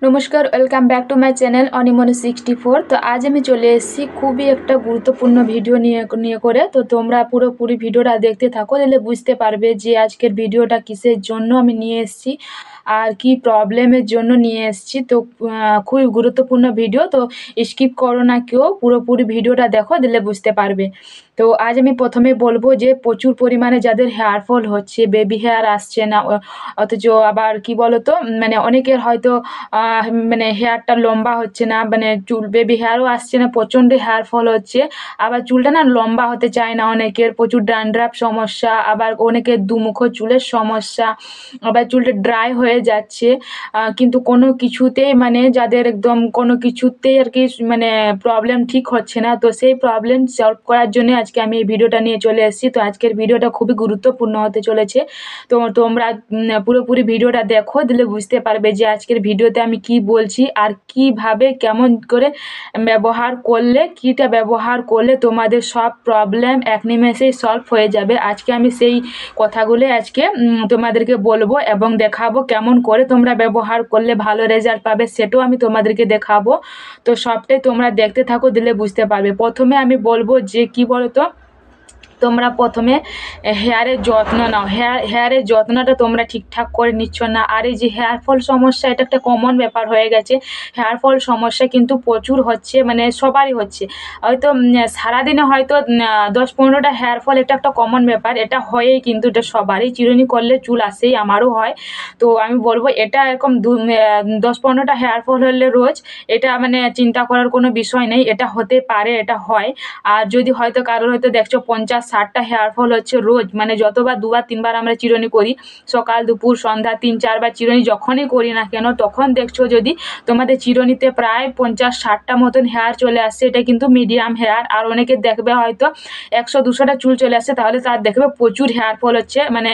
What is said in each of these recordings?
নমস্কার, welcome back to my channel অনিমনি 64। তো আজ আমি চলে এসেছি খুবই একটা গুরুত্বপূর্ণ ভিডিও নিয়ে করে। তো তোমরা পুরোপুরি ভিডিওটা দেখতে থাকো, তাহলে বুঝতে পারবে যে আজকের ভিডিওটা কিসের জন্য আমি নিয়ে এসেছি আর কি প্রবলেমের জন্য নিয়ে এসেছি। তো খুবই গুরুত্বপূর্ণ ভিডিও, তো স্কিপ করো না কেউ, পুরোপুরি ভিডিওটা দেখো, দিলে বুঝতে পারবে। তো আজ আমি প্রথমে বলবো যে প্রচুর পরিমাণে যাদের হেয়ার ফল হচ্ছে, বেবি হেয়ার আসছে না, অথচ আবার কি বলতো, মানে অনেকের হয়তো মানে হেয়ারটা লম্বা হচ্ছে না, মানে চুল বেবি হেয়ারও আসছে না, প্রচণ্ড হেয়ার ফল হচ্ছে। আবার চুলটা না লম্বা হতে চায় না, অনেকের প্রচুর ড্যান্ড্রাফ সমস্যা, আবার অনেকের দুমুখ চুলের সমস্যা, আবার চুলটা ড্রাই হয়ে যাচ্ছে। কিন্তু কোনো কিছুতেই মানে যাদের একদম কোনো কিছুতেই আর কি মানে প্রবলেম ঠিক হচ্ছে না, তো সেই প্রবলেম সলভ করার জন্য আজকে আমি এই ভিডিওটা নিয়ে চলে এসেছি। তো আজকের ভিডিওটা খুবই গুরুত্বপূর্ণ হতে চলেছে। তো তোমরা পুরোপুরি ভিডিওটা দেখো, দিলে বুঝতে পারবে যে আজকের ভিডিওতে আমি কি বলছি আর কিভাবে কেমন করে ব্যবহার করলে, কিটা ব্যবহার করলে তোমাদের সব প্রবলেম এক নিমেষেই সলভ হয়ে যাবে। আজকে আমি সেই কথাগুলো আজকে তোমাদেরকে বলবো এবং দেখাবো কেমন করে তোমরা ব্যবহার করলে ভালো রেজাল্ট পাবে, সেটাও আমি তোমাদেরকে দেখাবো। তো সবটাই তোমরা দেখতে থাকো, দিলে বুঝতে পারবে। প্রথমে আমি বলবো যে কি বলতো, তোমরা প্রথমে হেয়ারের যত্ন নাও। হেয়ারের যত্নটা তোমরা ঠিকঠাক করে নিচ্ছ না। আর এই যে হেয়ার ফল সমস্যা, এটা একটা কমন ব্যাপার হয়ে গেছে। হেয়ার ফল সমস্যা কিন্তু প্রচুর হচ্ছে, মানে সবারই হচ্ছে। হয়তো সারাদিনে হয়তো 10-15টা হেয়ার ফল, এটা একটা কমন ব্যাপার, এটা হয়েই কিন্তু এটা সবারই। চিরুনি করলে চুল আসেই, আমারও হয়। তো আমি বলবো এটা এরকম 10-15টা হেয়ার ফল হলে রোজ, এটা মানে চিন্তা করার কোনো বিষয় নেই, এটা হতে পারে, এটা হয়। আর যদি হয়তো কারোর হয়তো দেখছো 50-60টা হেয়ার ফল হচ্ছে রোজ, মানে যতবার 2-3বার আমরা চিরুনি করি, সকাল দুপুর সন্ধ্যা 3-4বার চিরুনি যখনই করি না কেন, তখন দেখছো যদি তোমাদের চিরুনিতে প্রায় 50-60টা মতন হেয়ার চলে আসছে, এটা কিন্তু মিডিয়াম হেয়ার। আর অনেকে দেখবে হয়তো 100-200টা চুল চলে আসছে, তাহলে তার দেখবে প্রচুর হেয়ার ফল হচ্ছে। মানে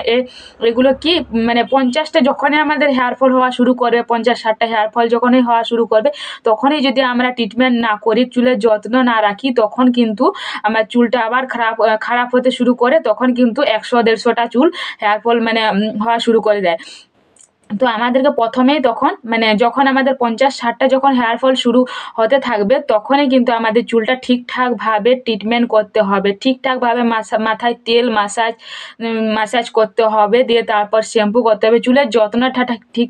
এগুলো কি, মানে 50টা যখনই আমাদের হেয়ার ফল হওয়া শুরু করবে, 50-60টা হেয়ার ফল যখনই হওয়া শুরু করবে, তখনই যদি আমরা ট্রিটমেন্ট না করি, চুলের যত্ন না রাখি, তখন কিন্তু আমার চুলটা আবার খারাপ হতে শুরু করে। তখন কিন্তু 100-150টা চুল হেয়ার ফল মানে হওয়া শুরু করে দেয়। তো আমাদেরকে প্রথমেই তখন মানে যখন আমাদের 50-60টা যখন হেয়ার ফল শুরু হতে থাকবে, তখনই কিন্তু আমাদের চুলটা ঠিকঠাকভাবে ট্রিটমেন্ট করতে হবে, ঠিকঠাকভাবে মাথায় তেল মাসাজ করতে হবে, দিয়ে তারপর শ্যাম্পু করতে হবে, চুলের যত্নটা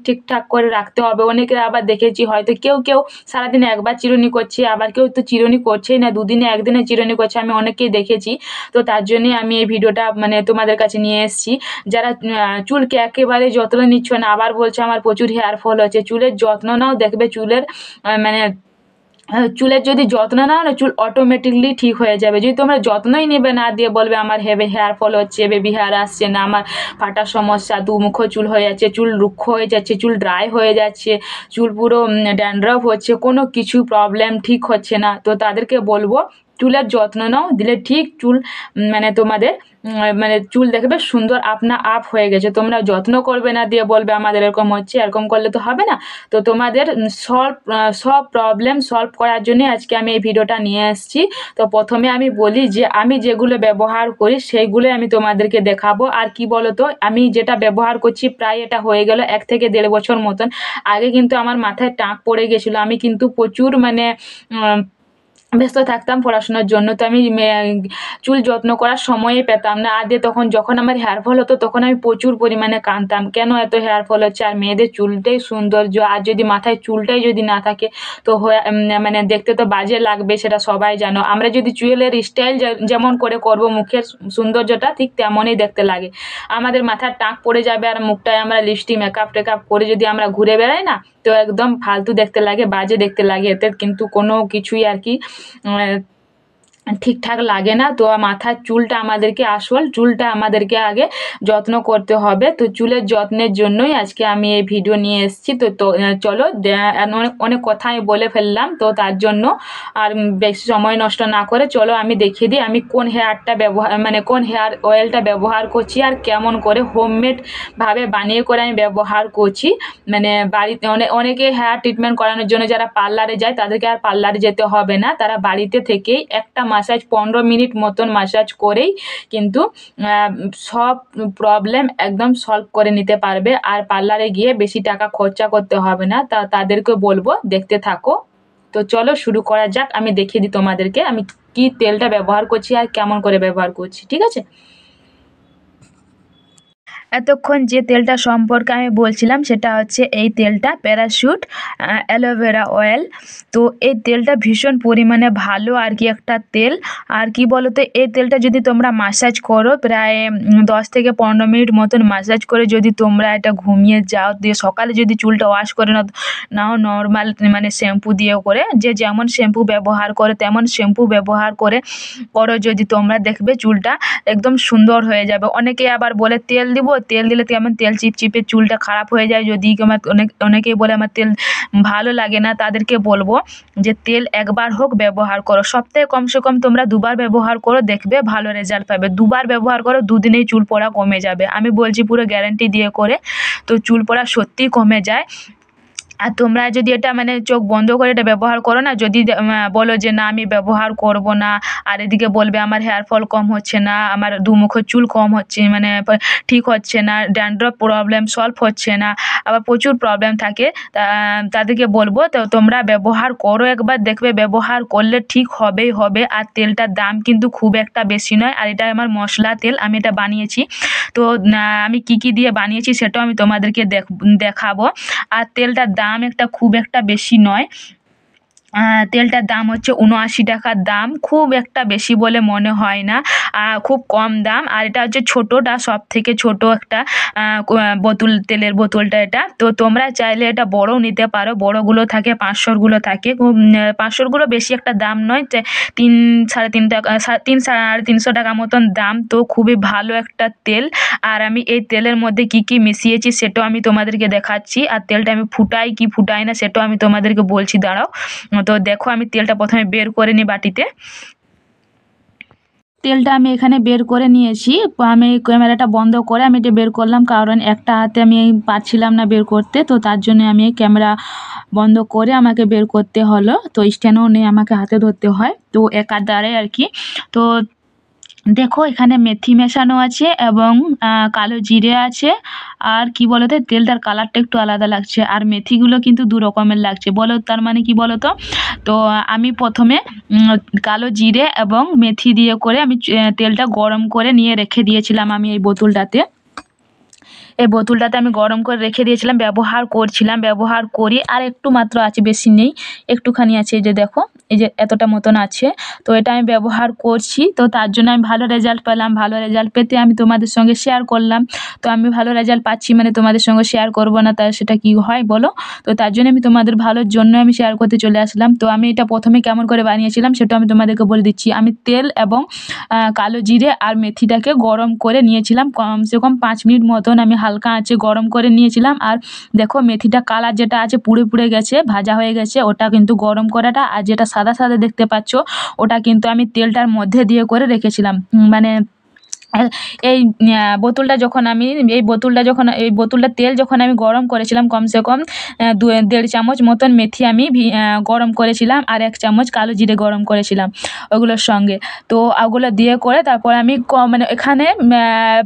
ঠিকঠাক করে রাখতে হবে। অনেকের আবার দেখেছি হয়তো কেউ সারাদিনে একবার চিরুনি করছে, আবার কেউ তো চিরুনি করছেই না, দুদিনে একদিনে চিরুনি করছে, আমি অনেকেই দেখেছি। তো তার জন্যই আমি এই ভিডিওটা মানে তোমাদের কাছে নিয়ে এসেছি। যারা চুলকে একেবারে যত্ন নিচ্ছ না, আবার বলছে আমার প্রচুর হেয়ার ফল হচ্ছে, চুলের যত্ন নাও, দেখবে চুলের মানে চুলের যদি যত্ন নাও না, চুল অটোমেটিকলি ঠিক হয়ে যাবে। যদি তোমরা যত্নই নেবে না, দিয়ে বলবে আমার হেয়ার ফল হচ্ছে, বেবি হেয়ার আসছে না, আমার ফাটার সমস্যা, দুমুখো চুল হয়ে যাচ্ছে, চুল রুক্ষ হয়ে যাচ্ছে, চুল ড্রাই হয়ে যাচ্ছে, চুল পুরো ড্যান্ড্রফ হচ্ছে, কোনো কিছু প্রবলেম ঠিক হচ্ছে না, তো তাদেরকে বলবো চুলের যত্ন নাও, দিলে ঠিক চুল মানে তোমাদের মানে চুল দেখবে সুন্দর আপনা আপ হয়ে গেছে। তোমরা যত্ন করবে না, দিয়ে বলবে আমাদের এরকম হচ্ছে, এরকম করলে তো হবে না। তো তোমাদের সব প্রবলেম সলভ করার জন্য আজকে আমি এই ভিডিওটা নিয়ে এসেছি। তো প্রথমে আমি বলি যে আমি যেগুলো ব্যবহার করি সেইগুলো আমি তোমাদেরকে দেখাবো। আর কি বলতো, আমি যেটা ব্যবহার করছি প্রায় এটা হয়ে গেল 1 থেকে 1.5 বছর মতন। আগে কিন্তু আমার মাথায় টাক পড়ে গেছিলো, আমি কিন্তু প্রচুর মানে ব্যস্ত থাকতাম পড়াশোনার জন্য, তো আমি চুল যত্ন করার সময়ই পেতাম না। আগে তখন যখন আমার হেয়ার ফল হতো, তখন আমি প্রচুর পরিমাণে কাঁদতাম, কেন এত হেয়ার ফল হচ্ছে, আর মেয়েদের চুলটাই সৌন্দর্য, আর যদি মাথায় চুলটাই যদি না থাকে তো মানে দেখতে তো বাজে লাগবে, সেটা সবাই জানো। আমরা যদি চুলের স্টাইল যেমন করে করব, মুখের সৌন্দর্যটা ঠিক তেমনই দেখতে লাগে। আমাদের মাথার টাক পড়ে যাবে আর মুখটায় আমরা লিপস্টিক মেকআপ টেকআপ করে যদি আমরা ঘুরে বেড়াই না, তো একদম ফালতু দেখতে লাগে, বাজে দেখতে লাগে, এতে কিন্তু কোনো কিছুই আর কি ঠিকঠাক লাগে না। তো মাথার চুলটা আমাদেরকে, আসল চুলটা আমাদেরকে আগে যত্ন করতে হবে। তো চুলের যত্নের জন্যই আজকে আমি এই ভিডিও নিয়ে এসেছি। তো চলো, অনেক কথা আমি বলে ফেললাম, তো তার জন্য আর বেশি সময় নষ্ট না করে চলো আমি দেখিয়ে দিই আমি কোন হেয়ারটা ব্যবহার মানে কোন হেয়ার অয়েলটা ব্যবহার করছি, আর কেমন করে হোমমেড ভাবে বানিয়ে করে আমি ব্যবহার করছি। মানে বাড়িতে অনেকে হেয়ার ট্রিটমেন্ট করানোর জন্য যারা পার্লারে যায়, তাদেরকে আর পার্লারে যেতে হবে না, তারা বাড়িতে থেকেই 1 মাসাজ 15 মিনিট মতন মাসাজ করেই কিন্তু সব প্রবলেম একদম সলভ করে নিতে পারবে। আর পার্লারে গিয়ে বেশি টাকা খরচা করতে হবে না। তাদেরকে বলবো দেখতে থাকো। তো চলো শুরু করা যাক। আমি দেখিয়ে দিই তোমাদেরকে আমি কি তেলটা ব্যবহার করছি আর কেমন করে ব্যবহার করছি, ঠিক আছে? এতক্ষণ যে তেলটা সম্পর্কে আমি বলছিলাম সেটা হচ্ছে এই তেলটা প্যারাশুট অ্যালোভেরা অয়েল। তো এই তেলটা ভীষণ পরিমাণে ভালো আর কি একটা তেল। আর কি বলো তো, এই তেলটা যদি তোমরা মাসাজ করো প্রায় 10 থেকে 15 মিনিট মতন মাসাজ করে যদি তোমরা এটা ঘুমিয়ে যাও, দিয়ে সকালে যদি চুলটা ওয়াশ করে নাও নর্মাল মানে শ্যাম্পু দিয়ে করে, যে যেমন শ্যাম্পু ব্যবহার করে তেমন শ্যাম্পু ব্যবহার করে করো যদি তোমরা, দেখবে চুলটা একদম সুন্দর হয়ে যাবে। অনেকে আবার বলে তেল দিব, তেল দিলে কেমন তেল চিপচিপে চুলটা খারাপ হয়ে যায়, যদি অনেকেই বলে আমার তেল ভালো লাগে না। তাদেরকে বলবো যে তেল একবার হোক ব্যবহার করো, সপ্তাহে কমসে কম তোমরা 2বার ব্যবহার করো, দেখবে ভালো রেজাল্ট পাবে। 2বার ব্যবহার করো, 2 দিনেই চুল পড়া কমে যাবে, আমি বলছি পুরো গ্যারান্টি দিয়ে করে। তো চুল পড়া সত্যিই কমে যায়। আর তোমরা যদি এটা মানে চোখ বন্ধ করে এটা ব্যবহার করো না, যদি বলো যে না আমি ব্যবহার করব না, আর এদিকে বলবে আমার হেয়ার ফল কম হচ্ছে না, আমার দুমুখের চুল কম হচ্ছে মানে ঠিক হচ্ছে না, ড্যান্ড্রফ প্রবলেম সলভ হচ্ছে না, আবার প্রচুর প্রবলেম থাকে, তাদেরকে বলবো তো তোমরা ব্যবহার করো একবার, দেখবে ব্যবহার করলে ঠিক হবেই হবে। আর তেলটার দাম কিন্তু খুব একটা বেশি নয়। আর এটা আমার মশলা তেল, আমি এটা বানিয়েছি। তো আমি কি কি দিয়ে বানিয়েছি সেটাও আমি তোমাদেরকে দেখাবো। আর তেলটার দাম খুব একটা বেশি নয়। তেলটার দাম হচ্ছে 79 টাকার দাম, খুব একটা বেশি বলে মনে হয় না, খুব কম দাম। আর এটা হচ্ছে ছোটোটা, সব থেকে ছোট একটা বোতল, তেলের বোতলটা এটা। তো তোমরা চাইলে এটা বড়ও নিতে পারো, বড়গুলো থাকে 500গুলো থাকে, 500গুলো বেশি একটা দাম নয়, 3-3.5 টাকা, 3-350 টাকা মতন দাম। তো খুবই ভালো একটা তেল। আর আমি এই তেলের মধ্যে কি কি মিশিয়েছি সেটাও আমি তোমাদেরকে দেখাচ্ছি। আর তেলটা আমি ফুটাই কি ফুটাই না সেটাও আমি তোমাদেরকে বলছি, দাঁড়াও। তো দেখো আমি তেলটা প্রথমে বের করে নিই বাটিতে। তেলটা আমি এখানে বের করে নিয়েছি। আমি ক্যামেরাটা বন্ধ করে আমি এটা বের করলাম, কারণ একটা হাতে আমি পারছিলাম না বের করতে, তো তার জন্য আমি ক্যামেরা বন্ধ করে আমাকে বের করতে হলো। তো স্ট্যান্ডও নেই, আমাকে হাতে ধরতে হয়, তো একার দ্বারাই আর কি। তো দেখো এখানে মেথি মেশানো আছে এবং কালো জিরে আছে। আর কি বলতো, তেলটার কালারটা একটু আলাদা লাগছে, আর মেথিগুলো কিন্তু 2 রকমের লাগছে। বলো তার মানে কি বলো তো? তো আমি প্রথমে কালো জিরে এবং মেথি দিয়ে করে আমি তেলটা গরম করে নিয়ে রেখে দিয়েছিলাম। আমি এই বোতলটাতে আমি গরম করে রেখে দিয়েছিলাম, ব্যবহার করছিলাম, ব্যবহার করি আর একটু মাত্র আছে, বেশি নেই, একটুখানি আছে। এই যে দেখো, এই যে এতটা মতন আছে। তো এটা আমি ব্যবহার করছি, তো তার জন্য আমি ভালো রেজাল্ট পেলাম। ভালো রেজাল্ট পেতে আমি তোমাদের সঙ্গে শেয়ার করলাম। তো আমি ভালো রেজাল্ট পাচ্ছি মানে তোমাদের সঙ্গে শেয়ার করব না, তাই সেটা কি হয় বলো? তো তার জন্য আমি তোমাদের ভালোর জন্য আমি শেয়ার করতে চলে আসলাম। তো আমি এটা প্রথমে কেমন করে বানিয়েছিলাম সেটা আমি তোমাদেরকে বলে দিচ্ছি। আমি তেল এবং কালো জিরে আর মেথিটাকে গরম করে নিয়েছিলাম, কমসে কম 5 মিনিট মতন আমি হালকা আঁচে গরম করে নিয়েছিলাম। আর দেখো মেথিটা কালার যেটা আছে পুড়ে পুড়ে গেছে, ভাজা হয়ে গেছে, ওটা কিন্তু গরম করাটা। আর যেটা সাদা সাদা দেখতে পাচ্ছ ওটা কিন্তু আমি তেলটার মধ্যে দিয়ে করে রেখেছিলাম। মানে এই বোতলটা তেল যখন আমি গরম করেছিলাম, কমসে কম 1.5 চামচ মতন মেথি আমি গরম করেছিলাম, আর 1 চামচ কালো জিরে গরম করেছিলাম ওগুলোর সঙ্গে। তো ওগুলো দিয়ে করে তারপর আমি মানে এখানে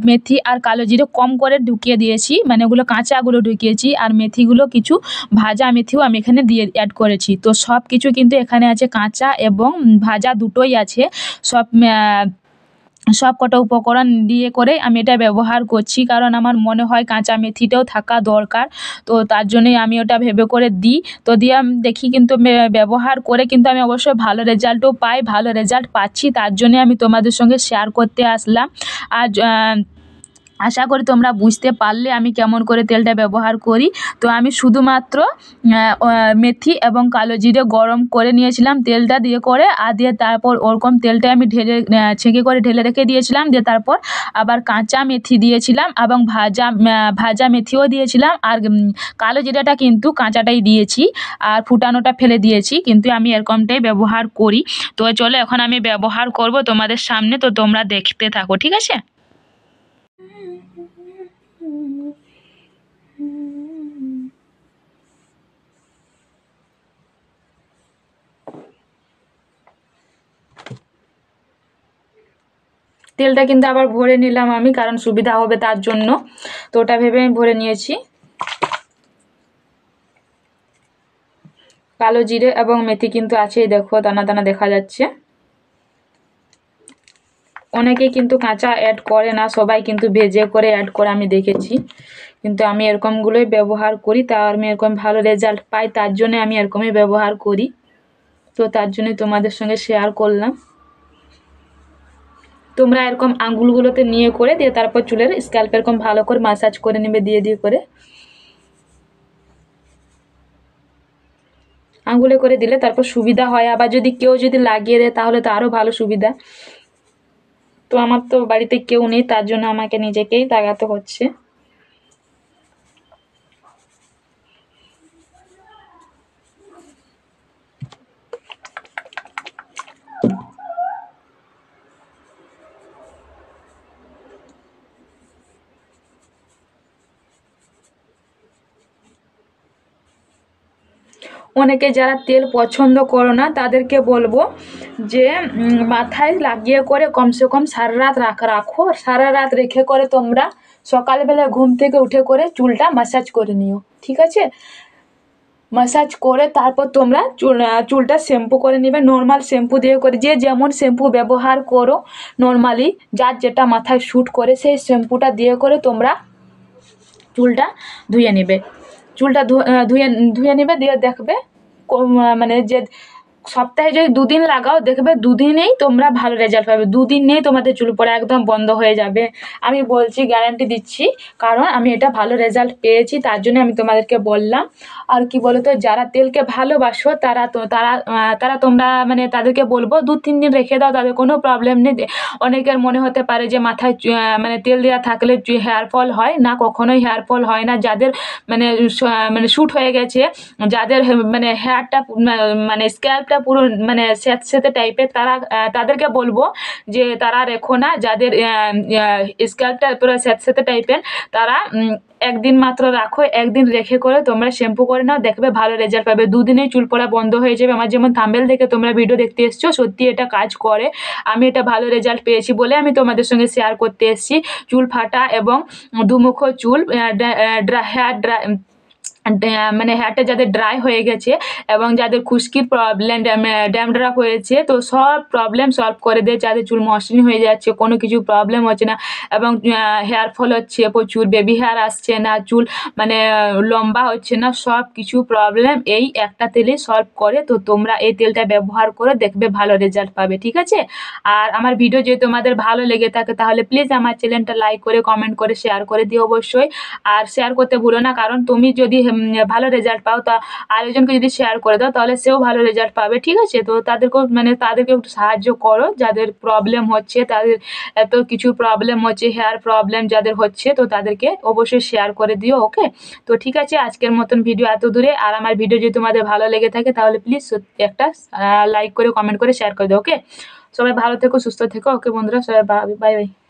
মেথি আর কালো জিরে কম করে ঢুকিয়ে দিয়েছি, মানে ওগুলো কাঁচাগুলো ঢুকিয়েছি, আর মেথিগুলো কিছু ভাজা মেথিও আমি এখানে দিয়ে অ্যাড করেছি। তো সব কিছু কিন্তু এখানে আছে, কাঁচা এবং ভাজা দুটোই আছে। সব কটা উপকরণ দিয়ে করে আমি এটা ব্যবহার করছি, কারণ আমার মনে হয় কাঁচা মেথিটাও থাকা দরকার। তো তার জন্যই আমি ওটা ভেবে করে দিই। তো দিয়ে আমি দেখি কিন্তু ব্যবহার করে কিন্তু আমি অবশ্যই ভালো রেজাল্টও পাই, ভালো রেজাল্ট পাচ্ছি, তার জন্যে আমি তোমাদের সঙ্গে শেয়ার করতে আসলাম। আর আশা করি তোমরা বুঝতে পারলে আমি কেমন করে তেলটা ব্যবহার করি। তো আমি শুধুমাত্র মেথি এবং কালো জিরে গরম করে নিয়েছিলাম তেলটা দিয়ে করে, আর দিয়ে তারপর ওরকম তেলটা আমি ছেঁকে করে ঢেলে রেখে দিয়েছিলাম। দিয়ে তারপর আবার কাঁচা মেথি দিয়েছিলাম এবং ভাজা মেথিও দিয়েছিলাম। আর কালো জিরাটা কিন্তু কাঁচাটাই দিয়েছি, আর ফুটানোটা ফেলে দিয়েছি, কিন্তু আমি এরকমটাই ব্যবহার করি। তো চলো এখন আমি ব্যবহার করব তোমাদের সামনে, তো তোমরা দেখতে থাকো, ঠিক আছে? তেলটা কিন্তু আবার ভরে নিলাম আমি, কারণ সুবিধা হবে তার জন্য, তো ওটা ভেবে আমি ভরে নিয়েছি। কালো জিরে এবং মেথি কিন্তু আছেই, দেখো দানা দানা দেখা যাচ্ছে। অনেকে কিন্তু কাঁচা অ্যাড করে না, সবাই কিন্তু ভেজে করে অ্যাড করে আমি দেখেছি, কিন্তু আমি এরকমগুলোই ব্যবহার করি, তা আমি এরকম ভালো রেজাল্ট পাই, তার জন্য আমি এরকমই ব্যবহার করি। তো তার জন্যই তোমাদের সঙ্গে শেয়ার করলাম। তোমরা এরকম আঙ্গুলগুলোতে নিয়ে করে দিয়ে তারপর চুলের স্ক্যাল্প এরকম ভালো করে মাসাজ করে নেবে, দিয়ে করে আঙ্গুলে করে দিলে তারপর সুবিধা হয়। আবার যদি কেউ যদি লাগিয়ে দেয় তাহলে তো আরও ভালো সুবিধা। তো আমার তো বাড়িতে কেউ নেই, তার জন্য আমাকে নিজেকেই লাগাতে হচ্ছে। অনেকে যারা তেল পছন্দ করো না তাদেরকে বলবো যে মাথায় লাগিয়ে করে কমসে কম সারা রাত রাখো, সারা রাত রেখে করে তোমরা সকালবেলা ঘুম থেকে উঠে করে চুলটা ম্যাসাজ করে নিও, ঠিক আছে? ম্যাসাজ করে তারপর তোমরা চুলটা শ্যাম্পু করে নেবে, নর্মাল শ্যাম্পু দিয়ে করে, যে যেমন শ্যাম্পু ব্যবহার করো নর্মালি, যার যেটা মাথায় শ্যুট করে সেই শ্যাম্পুটা দিয়ে করে তোমরা চুলটা ধুয়ে নেবে। চুলটা ধুয়ে ধুয়ে নেবে, দিয়ে দেখবে মানে যে সপ্তাহে যদি 2 দিন লাগাও দেখবে 2 দিনেই তোমরা ভালো রেজাল্ট পাবে, 2 দিন নেই তোমাদের চুল পড়া একদম বন্ধ হয়ে যাবে। আমি বলছি, গ্যারান্টি দিচ্ছি, কারণ আমি এটা ভালো রেজাল্ট পেয়েছি, তার জন্য আমি তোমাদেরকে বললাম। আর কি বলো তো, যারা তেলকে ভালোবাসো তারা তো তারা তোমরা মানে তাদেরকে বলবো 2-3 দিন রেখে দাও, তাদের কোনো প্রবলেম নেই। অনেকের মনে হতে পারে যে মাথায় মানে তেল দেওয়া থাকলে হেয়ার ফল হয় না, কখনোই হেয়ার ফল হয় না। যাদের মানে মানে শ্যুট হয়ে গেছে, যাদের মানে হেয়ারটা মানে স্ক্যাল্পটা পুরো মানে স্যাঁতসেঁতে টাইপের, তাদেরকে বলবো যে তারা রেখো না। যাদের স্ক্যাল্পটা পুরো স্যাঁতসেঁতে টাইপের, তারা একদিন মাত্র রাখো, একদিন রেখে করে তোমরা শ্যাম্পু করে নাও, দেখবে ভালো রেজাল্ট পাবে, 2 দিনেই চুল পড়া বন্ধ হয়ে যাবে। আমার যেমন থাম্বনেল দেখে তোমরা ভিডিও দেখতে এসছো, সত্যি এটা কাজ করে। আমি এটা ভালো রেজাল্ট পেয়েছি বলে আমি তোমাদের সঙ্গে শেয়ার করতে এসেছি। চুল ফাটা এবং দুমুখো চুল, হেয়ার ড্রাই মানে হেয়ারটা যাদের ড্রাই হয়ে গেছে এবং যাদের খুশকির প্রবলেম, ড্যান্ড্রাফ হয়েছে, তো সব প্রবলেম সলভ করে দেয়। যাদের চুল মসৃণ হয়ে যাচ্ছে, কোনো কিছু প্রবলেম হচ্ছে না, এবং হেয়ার ফল হচ্ছে প্রচুর, বেবি হেয়ার আসছে না, চুল মানে লম্বা হচ্ছে না, সব কিছু প্রবলেম এই একটা তেলেই সলভ করে। তো তোমরা এই তেলটা ব্যবহার করে দেখবে ভালো রেজাল্ট পাবে, ঠিক আছে? আর আমার ভিডিও যদি তোমাদের ভালো লেগে থাকে তাহলে প্লিজ আমার চ্যানেলটা লাইক করে, কমেন্ট করে, শেয়ার করে দিও অবশ্যই। আর শেয়ার করতে ভুলো না, কারণ তুমি যদি ভালো রেজাল্ট পাও তা আরেকজনকে যদি শেয়ার করে দাও তাহলে সেও ভালো রেজাল্ট পাবে, ঠিক আছে? তো তাদেরকে একটু সাহায্য করো, যাদের প্রবলেম হচ্ছে, তাদের এত কিছু প্রবলেম হচ্ছে, হেয়ার প্রবলেম যাদের হচ্ছে, তো তাদেরকে অবশ্যই শেয়ার করে দিও, ওকে? তো ঠিক আছে, আজকের মতন ভিডিও এত দূরে। আর আমার ভিডিও যদি তোমাদের ভালো লেগে থাকে তাহলে প্লিজ একটা লাইক করে, কমেন্ট করে, শেয়ার করে দিও, ওকে? সবাই ভালো থেকো, সুস্থ থেকো, ওকে বন্ধুরা, সবাই বাই বাই।